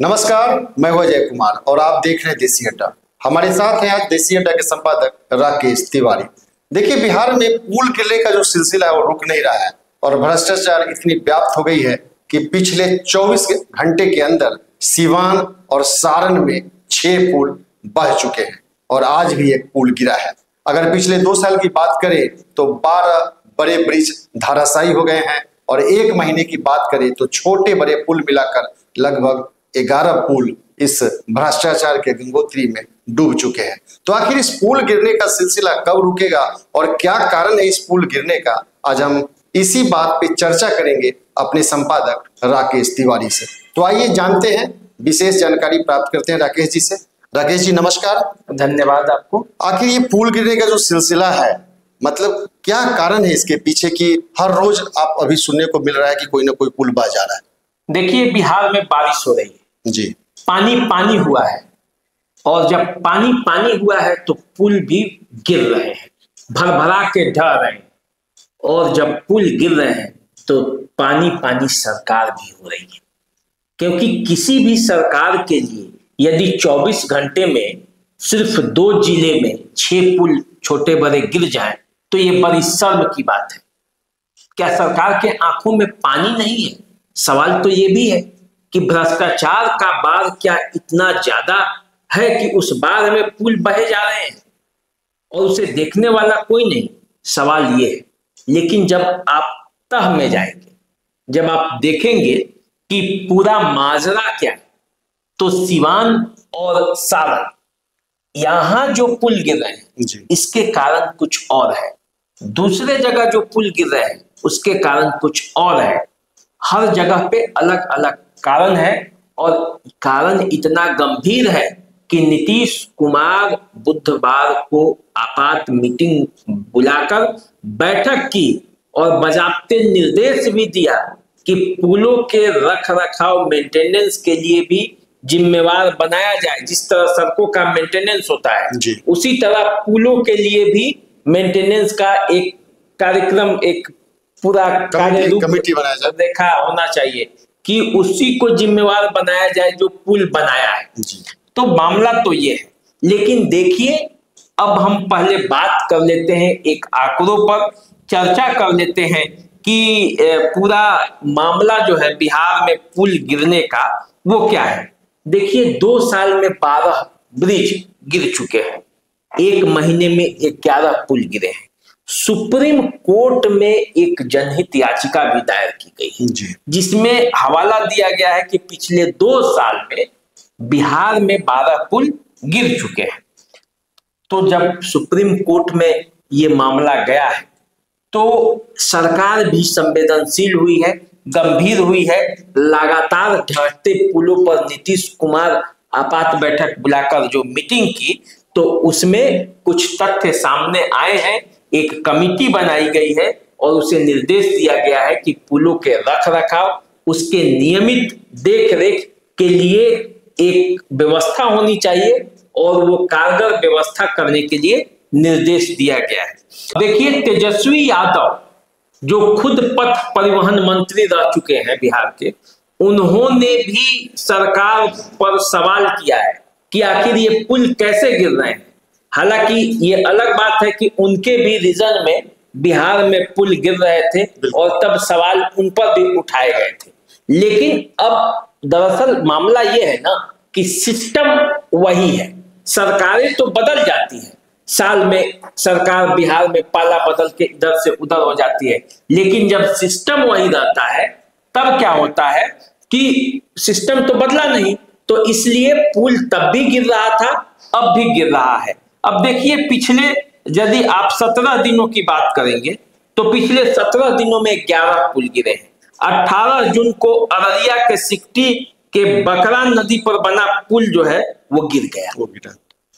नमस्कार, मैं हूं अजय कुमार और आप देख रहे हैं देसी अड्डा। हमारे साथ हैं आज देसी अड्डा के संपादक राकेश तिवारी। देखिए, बिहार में पुल गिरने का जो सिलसिला है वो रुक नहीं रहा है और भ्रष्टाचार इतनी व्याप्त हो गई है कि पिछले 24 घंटे के अंदर सीवान और सारण में 6 पुल बह चुके हैं और आज भी एक पुल गिरा है। अगर पिछले 2 साल की बात करें तो 12 बड़े ब्रिज धाराशायी हो गए हैं और 1 महीने की बात करें तो छोटे बड़े पुल मिलाकर लगभग 11 पुल इस भ्रष्टाचार के गंगोत्री में डूब चुके हैं। तो आखिर इस पुल गिरने का सिलसिला कब रुकेगा और क्या कारण है इस पुल गिरने का, आज हम इसी बात पे चर्चा करेंगे अपने संपादक राकेश तिवारी से। तो आइए जानते हैं, विशेष जानकारी प्राप्त करते हैं राकेश जी से। राकेश जी नमस्कार। धन्यवाद आपको। आखिर ये पुल गिरने का जो सिलसिला है, मतलब क्या कारण है इसके पीछे कि हर रोज आप अभी सुनने को मिल रहा है कि कोई ना कोई पुल बह जा रहा है? देखिए, बिहार में बारिश हो रही है जी, पानी पानी हुआ है और जब पानी पानी हुआ है तो पुल भी गिर रहे हैं, भरभरा के ढह रहे हैं। और जब पुल गिर रहे हैं तो पानी पानी सरकार भी हो रही है, क्योंकि किसी भी सरकार के लिए यदि 24 घंटे में सिर्फ 2 जिले में 6 पुल छोटे बड़े गिर जाएं तो ये बड़ी शर्म की बात है। क्या सरकार के आंखों में पानी नहीं है? सवाल तो ये भी है कि भ्रष्टाचार का बाढ़ क्या इतना ज्यादा है कि उस बाढ़ में पुल बहे जा रहे हैं और उसे देखने वाला कोई नहीं? सवाल ये है। लेकिन जब आप तह में जाएंगे, जब आप देखेंगे कि पूरा माजरा क्या है, तो सिवान और सारण यहां जो पुल गिर रहे हैं इसके कारण कुछ और है, दूसरे जगह जो पुल गिर रहे हैं उसके कारण कुछ और है। हर जगह पे अलग अलग कारण है और कारण इतना गंभीर है कि नीतीश कुमार बुधवार को आपात मीटिंग बुलाकर बैठक की और बाकायदे निर्देश भी दिया कि पुलों के रख रखाव मेंटेनेंस के लिए भी जिम्मेवार बनाया जाए। जिस तरह सड़कों का मेंटेनेंस होता है उसी तरह पुलों के लिए भी मेंटेनेंस का एक कार्यक्रम, एक पूरा कमेटी बनाया जाए, देखा होना चाहिए कि उसी को जिम्मेवार बनाया जाए जो पुल बनाया है। तो मामला तो ये है। लेकिन देखिए, अब हम पहले बात कर लेते हैं, एक आंकड़ों पर चर्चा कर लेते हैं कि पूरा मामला जो है बिहार में पुल गिरने का वो क्या है। देखिए, 2 साल में 12 ब्रिज गिर चुके हैं, 1 महीने में 11 पुल गिरे हैं। सुप्रीम कोर्ट में एक जनहित याचिका भी दायर की गई है जिसमें हवाला दिया गया है कि पिछले 2 साल में बिहार में 12 पुल गिर चुके हैं। तो जब सुप्रीम कोर्ट में ये मामला गया है तो सरकार भी संवेदनशील हुई है, गंभीर हुई है। लगातार ढहते पुलों पर नीतीश कुमार आपात बैठक बुलाकर जो मीटिंग की तो उसमें कुछ तथ्य सामने आए हैं। एक कमेटी बनाई गई है और उसे निर्देश दिया गया है कि पुलों के रख रखाव, उसके नियमित देख रेख के लिए एक व्यवस्था होनी चाहिए और वो कारगर व्यवस्था करने के लिए निर्देश दिया गया है। देखिए, तेजस्वी यादव जो खुद पथ परिवहन मंत्री रह चुके हैं बिहार के, उन्होंने भी सरकार पर सवाल किया है कि आखिर ये पुल कैसे गिर रहे हैं। हालांकि ये अलग बात है कि उनके भी रीजन में बिहार में पुल गिर रहे थे और तब सवाल उन पर भी उठाए गए थे। लेकिन अब दरअसल मामला ये है ना कि सिस्टम वही है। सरकारें तो बदल जाती हैं, साल में सरकार बिहार में पाला बदल के इधर से उधर हो जाती है, लेकिन जब सिस्टम वही रहता है तब क्या होता है कि सिस्टम तो बदला नहीं, तो इसलिए पुल तब भी गिर रहा था, अब भी गिर रहा है। अब देखिए, पिछले यदि आप 17 दिनों की बात करेंगे तो पिछले 17 दिनों में 11 पुल गिरे हैं। 18 जून को अररिया के सिकटी के बकरा नदी पर बना पुल जो है वो गिर गया।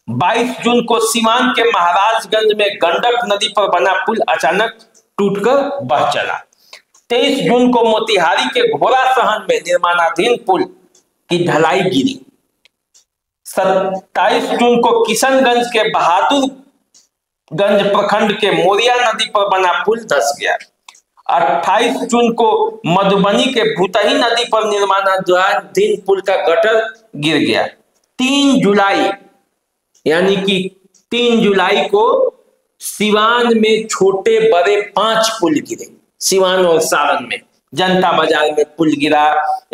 22 जून को सीवान के महाराजगंज में गंडक नदी पर बना पुल अचानक टूटकर बह चला। 23 जून को मोतिहारी के घोड़ा सहन में निर्माणाधीन पुल की ढलाई गिरी। 27 जून को किशनगंज के बहादुरगंज प्रखंड के मोरिया नदी पर बना पुल धंस गया। 28 जून को मधुबनी के भूतही नदी पर निर्माणाधीन पुल का गटर गिर गया। 3 जुलाई यानी कि 3 जुलाई को सिवान में छोटे बड़े 5 पुल गिरे। सिवान और सारण में जनता बाजार में पुल गिरा।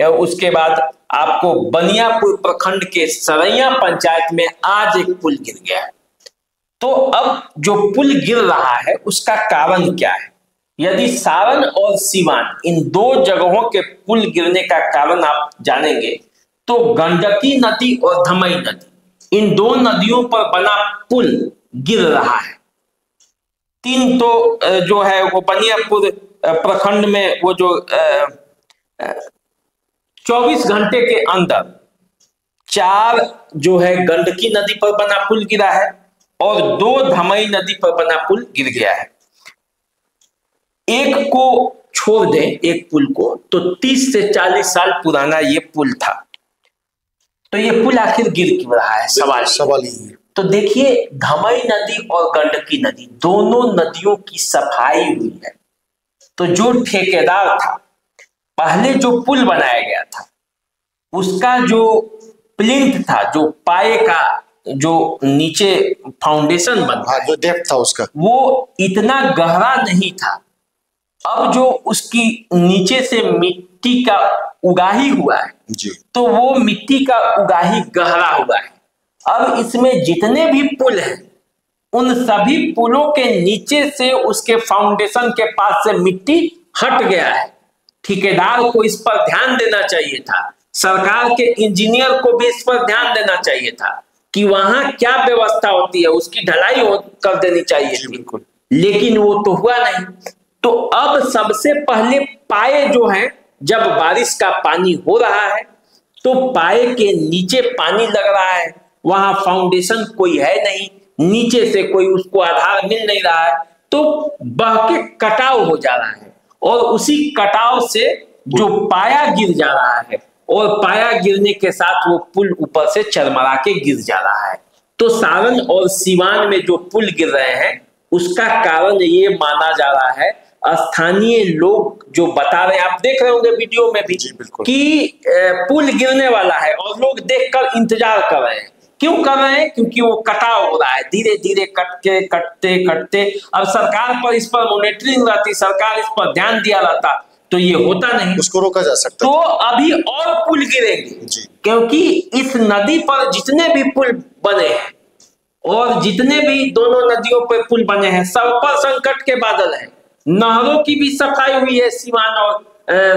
उसके बाद आपको बनियापुर प्रखंड के सरैया पंचायत में आज एक पुल गिर गया। तो अब जो पुल गिर रहा है उसका कारण क्या है? यदि सारण और सिवान इन 2 जगहों के पुल गिरने का कारण आप जानेंगे तो गंडकी नदी और धमई नदी, इन 2 नदियों पर बना पुल गिर रहा है। 3 तो जो है वो बनियापुर प्रखंड में वो जो 24 घंटे के अंदर 4 जो है गंडकी नदी पर बना पुल गिरा है और 2 धमई नदी पर बना पुल गिर गया है। एक को छोड़ दें, एक पुल को, तो 30 से 40 साल पुराना ये पुल था। तो ये पुल आखिर गिर क्यों रहा है? सवाल ही। तो देखिए, धमई नदी और गंडकी नदी दोनों नदियों की सफाई हुई है। तो जो ठेकेदार था, पहले जो पुल बनाया गया था उसका जो प्लिंथ था, जो पाए का जो नीचे फाउंडेशन बनता है, जो डेप्थ था उसका, वो इतना गहरा नहीं था। अब जो उसकी नीचे से मिट्टी का उगाही हुआ है जी, तो वो मिट्टी का उगाही गहरा हुआ है। अब इसमें जितने भी पुल हैं उन सभी पुलों के नीचे से उसके फाउंडेशन के पास से मिट्टी हट गया है। ठेकेदार को इस पर ध्यान देना चाहिए था, सरकार के इंजीनियर को भी इस पर ध्यान देना चाहिए था कि वहां क्या व्यवस्था होती है, उसकी ढलाई कर देनी चाहिए थी। बिल्कुल, लेकिन वो तो हुआ नहीं। तो अब सबसे पहले पाए जो हैं, जब बारिश का पानी हो रहा है तो पाए के नीचे पानी लग रहा है, वहां फाउंडेशन कोई है नहीं, नीचे से कोई उसको आधार मिल नहीं रहा है, तो बह के कटाव हो जा रहा है और उसी कटाव से जो पाया गिर जा रहा है और पाया गिरने के साथ वो पुल ऊपर से चरमरा के गिर जा रहा है। तो सारण और सिवान में जो पुल गिर रहे हैं उसका कारण ये माना जा रहा है, स्थानीय लोग जो बता रहे हैं, आप देख रहे होंगे वीडियो में भी कि पुल गिरने वाला है और लोग देखकर इंतजार कर रहे हैं। क्यों कर रहे हैं? क्योंकि वो कटाव हो रहा है, धीरे धीरे कटते। अब सरकार पर इस पर मॉनिटरिंग रहती, सरकार इस पर ध्यान दिया रहता तो ये होता नहीं, उसको रोका जा सकता। तो अभी और पुल गिरेंगे जी, क्योंकि इस नदी पर जितने भी पुल बने हैं और जितने भी दोनों नदियों पर पुल बने हैं सब पर संकट के बादल हैं। नहरों की भी सफाई हुई है सिवान और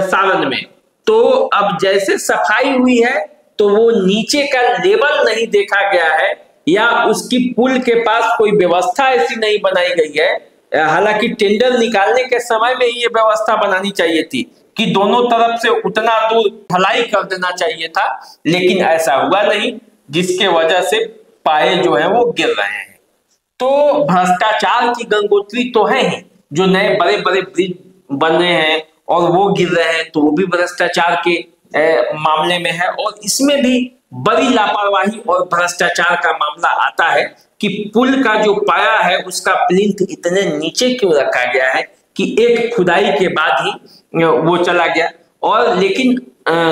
सारण में। तो अब जैसे सफाई हुई है तो वो नीचे का लेवल नहीं देखा गया है या उसकी पुल के पास कोई व्यवस्था ऐसी नहीं बनाई गई है। हालांकि टेंडर निकालने के समय में ही ये व्यवस्था बनानी चाहिए थी कि दोनों तरफ से उतना दूर ढलाई कर देना चाहिए था, लेकिन ऐसा हुआ नहीं, जिसके वजह से पाए जो है वो गिर रहे हैं। तो भ्रष्टाचार की गंगोत्री तो है ही, जो नए बड़े बड़े ब्रिज बन रहे हैं और वो गिर रहे हैं तो वो भी भ्रष्टाचार के मामले में है। और इसमें भी बड़ी लापरवाही और भ्रष्टाचार का मामला आता है कि पुल का जो पाया है उसका प्लिंथ इतने नीचे क्यों रखा गया है कि एक खुदाई के बाद ही वो चला गया। और लेकिन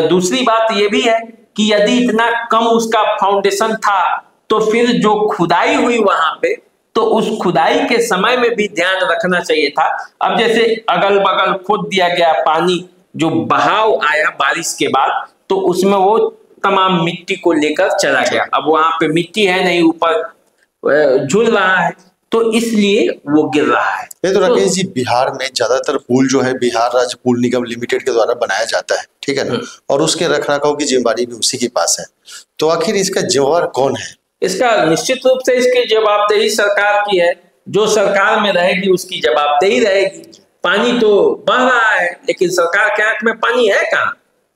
दूसरी बात ये भी है कि यदि इतना कम उसका फाउंडेशन था तो फिर जो खुदाई हुई वहां पे, तो उस खुदाई के समय में भी ध्यान रखना चाहिए था। अब जैसे अगल बगल खोद दिया गया, पानी जो बहाव आया बारिश के बाद तो उसमें वो तमाम मिट्टी को लेकर चला गया। अब वहां पे मिट्टी है नहीं, ऊपर झूल रहा है, तो इसलिए वो गिर रहा है। तो राकेश जी, बिहार में ज्यादातर पुल जो है बिहार राज्य पुल निगम लिमिटेड के द्वारा बनाया जाता है, ठीक है ना, और उसके रखरखाव की जिम्मेदारी भी उसी के पास है। तो आखिर इसका जिम्मेवार कौन है? इसका निश्चित रूप से इसकी जवाबदेही सरकार की है। जो सरकार में रहेगी उसकी जवाबदेही रहेगी। पानी तो बह रहा है लेकिन सरकार के आंख में पानी है कहाँ?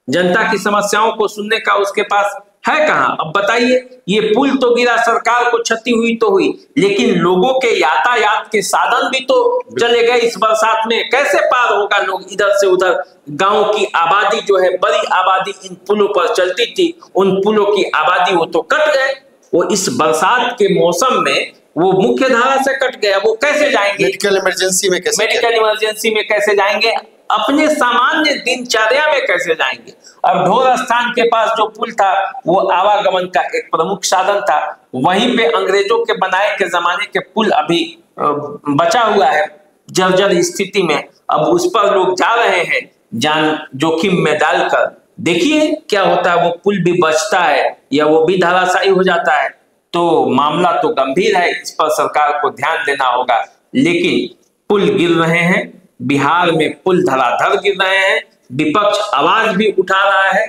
जनता की समस्याओं को सुनने का उसके पास है कहाँ? अब बताइए, ये पुल तो गिरा, सरकार को क्षति हुई तो हुई, लेकिन लोगों के यातायात के साधन भी तो चले गए। इस बरसात में कैसे पार होगा लोग इधर से उधर? गांव की आबादी जो है, बड़ी आबादी इन पुलों पर चलती थी, उन पुलों की आबादी वो तो कट गए। वो इस बरसात के मौसम में वो मुख्य धारा से कट गया, वो कैसे जाएंगे? मेडिकल इमरजेंसी में कैसे? मेडिकल इमरजेंसी में कैसे जाएंगे? अपने सामान्य दिनचर्या में कैसे जाएंगे? अब ढोर स्थान के पास जो पुल था वो आवागमन का एक प्रमुख साधन था, वहीं पे अंग्रेजों के बनाए के जमाने के पुल अभी बचा हुआ है जर्जर स्थिति में। अब उस पर लोग जा रहे हैं जान जोखिम में डालकर। देखिए क्या होता है, वो पुल भी बचता है या वो भी धराशायी हो जाता है। तो मामला तो गंभीर है, इस पर सरकार को ध्यान देना होगा। लेकिन पुल गिर रहे हैं, बिहार में पुल धड़ाधड़ गिर रहे हैं, विपक्ष आवाज भी उठा रहा है।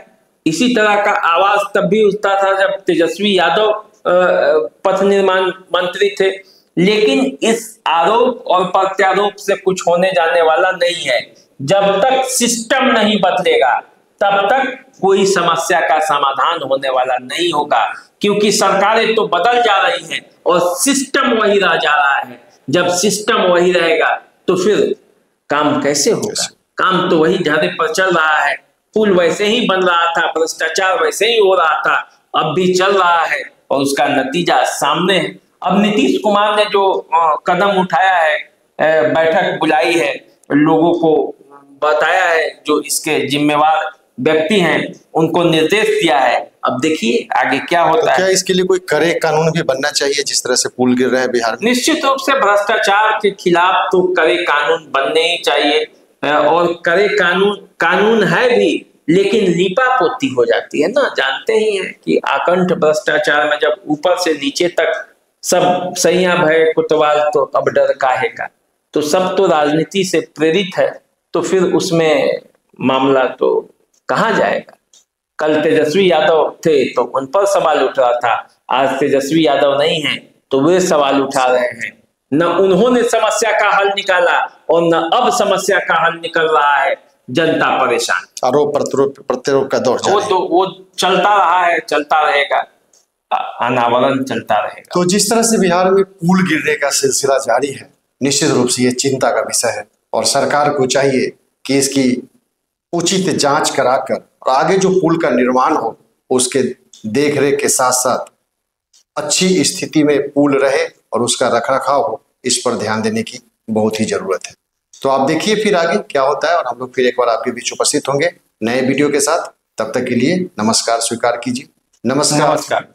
इसी तरह का आवाज तब भी उठता था जब तेजस्वी यादव पथ निर्माण मंत्री थे। लेकिन इस आरोप और प्रत्यारोप से कुछ होने जाने वाला नहीं है। जब तक सिस्टम नहीं बदलेगा तब तक कोई समस्या का समाधान होने वाला नहीं होगा, क्योंकि सरकारें तो बदल जा रही हैं और सिस्टम वही रह जा रहा है। जब सिस्टम वही रहेगा तो फिर काम कैसे होगा? काम तो वही ढारे पर चल रहा है, पुल वैसे ही बन रहा था, भ्रष्टाचार वैसे ही हो रहा था, अब भी चल रहा है और उसका नतीजा सामने है। अब नीतीश कुमार ने जो कदम उठाया है, बैठक बुलाई है, लोगों को बताया है, जो इसके जिम्मेवार व्यक्ति हैं उनको निर्देश दिया है। अब देखिए आगे क्या होता है। क्या इसके लिए कोई कड़े कानून भी बनना चाहिए जिस तरह से पुल गिर रहे हैं बिहार में? निश्चित रूप से भ्रष्टाचार के खिलाफ तो कड़े कानून बनने ही चाहिए, और कड़े कानून है भी, लेकिन लीपापोती हो जाती है ना। जानते ही हैं कि आकंठ भ्रष्टाचार में जब ऊपर से नीचे तक सब सैया भय कुतवाल तो अब डर काहे का, तो सब तो राजनीति से प्रेरित है, तो फिर उसमें मामला तो कहाँ जाएगा। कल तेजस्वी यादव थे तो उन पर सवाल उठ रहा था, आज तेजस्वी यादव नहीं है तो वे सवाल उठा रहे हैं। न उन्होंने समस्या का हल निकाला और न अब समस्या का हल निकल रहा है, जनता परेशान। आरोप प्रत्यारोप का दौर वो चलता रहा है, चलता रहेगा, अनावरण चलता रहेगा। तो जिस तरह से बिहार में पुल गिरने का सिलसिला जारी है, निश्चित रूप से ये चिंता का विषय है और सरकार को चाहिए कि इसकी उचित जांच कराकर और आगे जो पुल का निर्माण हो उसके देखरेख के साथ साथ अच्छी स्थिति में पुल रहे और उसका रखरखाव हो, इस पर ध्यान देने की बहुत ही जरूरत है। तो आप देखिए फिर आगे क्या होता है और हम लोग फिर एक बार आपके बीच उपस्थित होंगे नए वीडियो के साथ। तब तक के लिए नमस्कार स्वीकार कीजिए। नमस्कार।